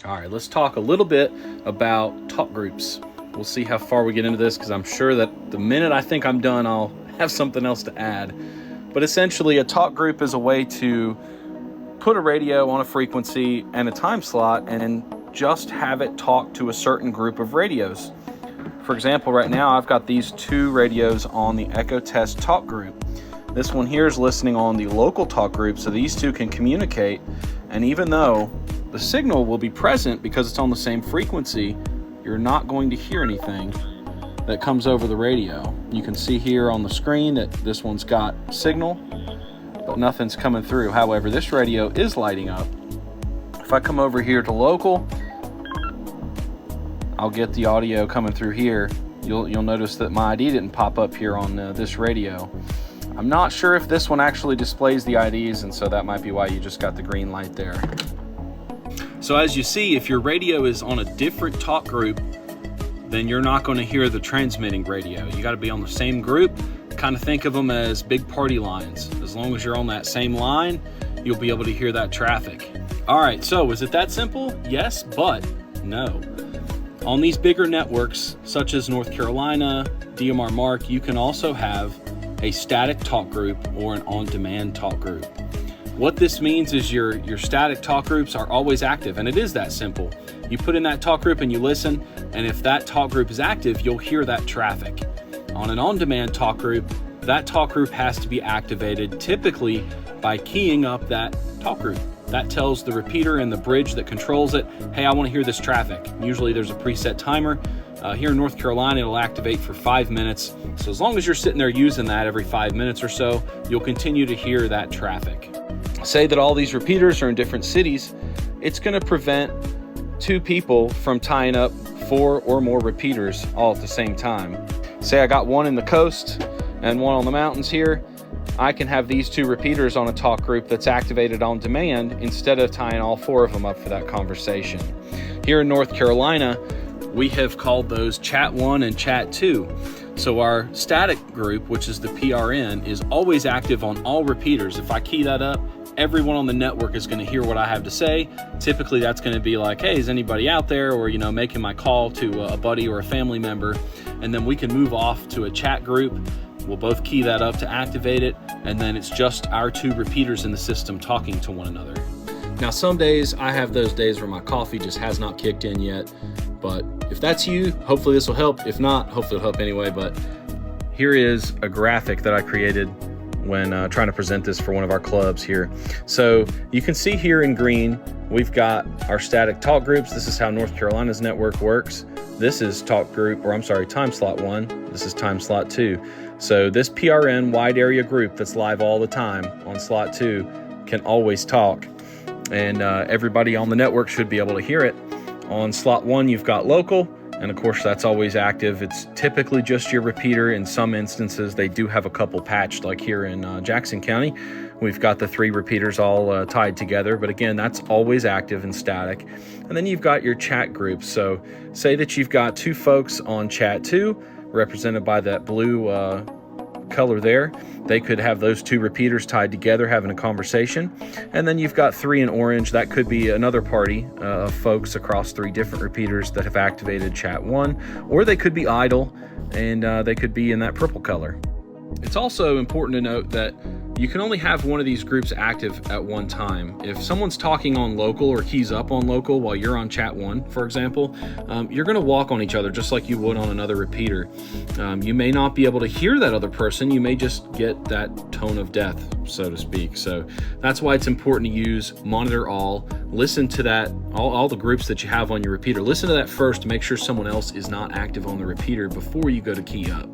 All right, let's talk a little bit about talk groups. We'll see how far we get into this, because I'm sure that the minute I think I'm done, I'll have something else to add. But essentially, a talk group is a way to put a radio on a frequency and a time slot and just have it talk to a certain group of radios. For example, right now I've got these two radios on the Echo Test talk group. This one here is listening on the local talk group, so these two can communicate. And even though the signal will be present because it's on the same frequency, you're not going to hear anything that comes over the radio. You can see here on the screen that this one's got signal, but nothing's coming through. However, this radio is lighting up. If I come over here to local, I'll get the audio coming through here. You'll notice that my ID didn't pop up here on this radio. I'm not sure if this one actually displays the IDs, and so that might be why you just got the green light there. So as you see, if your radio is on a different talk group, then you're not going to hear the transmitting radio. You got to be on the same group. Kind of think of them as big party lines. As long as you're on that same line, you'll be able to hear that traffic. All right, so is it that simple? Yes, but no. On these bigger networks, such as North Carolina, DMR Mark, you can also have a static talk group or an on-demand talk group. What this means is your static talk groups are always active, and it is that simple. You put in that talk group and you listen, and if that talk group is active, you'll hear that traffic. On an on-demand talk group, that talk group has to be activated typically by keying up that talk group. That tells the repeater and the bridge that controls it, hey, I want to hear this traffic. Usually there's a preset timer. Here in North Carolina, it'll activate for 5 minutes. So as long as you're sitting there using that every 5 minutes or so, you'll continue to hear that traffic. Say that all these repeaters are in different cities, it's going to prevent two people from tying up 4 or more repeaters all at the same time. Say I got one in the coast and one on the mountains here, I can have these two repeaters on a talk group that's activated on demand instead of tying all 4 of them up for that conversation. Here in North Carolina, we have called those Chat 1 and Chat 2. So our static group, which is the PRN, is always active on all repeaters. If I key that up, everyone on the network is going to hear what I have to say. Typically that's going to be like, hey, is anybody out there? Or, making my call to a buddy or a family member. And then we can move off to a chat group. We'll both key that up to activate it. And then it's just our 2 repeaters in the system talking to one another. Now, some days I have those days where my coffee just has not kicked in yet. But if that's you, hopefully this will help. If not, hopefully it'll help anyway. But here is a graphic that I created when trying to present this for one of our clubs here. So you can see here in green, we've got our static talk groups. This is how North Carolina's network works. This is time slot 1. This is time slot 2. So this PRN wide area group that's live all the time on slot 2 can always talk. And everybody on the network should be able to hear it. On slot 1, you've got local. And of course, that's always active. It's typically just your repeater. In some instances, they do have a couple patched, like here in Jackson County. We've got the 3 repeaters all tied together. But again, that's always active and static. And then you've got your chat groups. So say that you've got 2 folks on chat 2, represented by that blue color there. They could have those 2 repeaters tied together having a conversation. And then you've got 3 in orange. That could be another party of folks across 3 different repeaters that have activated chat 1, or they could be idle and they could be in that purple color. It's also important to note that you can only have one of these groups active at one time. If someone's talking on local or keys up on local while you're on chat 1, for example, you're going to walk on each other just like you would on another repeater. You may not be able to hear that other person. You may just get that tone of death, so to speak. So that's why it's important to use monitor all. Listen to that, all the groups that you have on your repeater. Listen to that first to make sure someone else is not active on the repeater before you go to key up.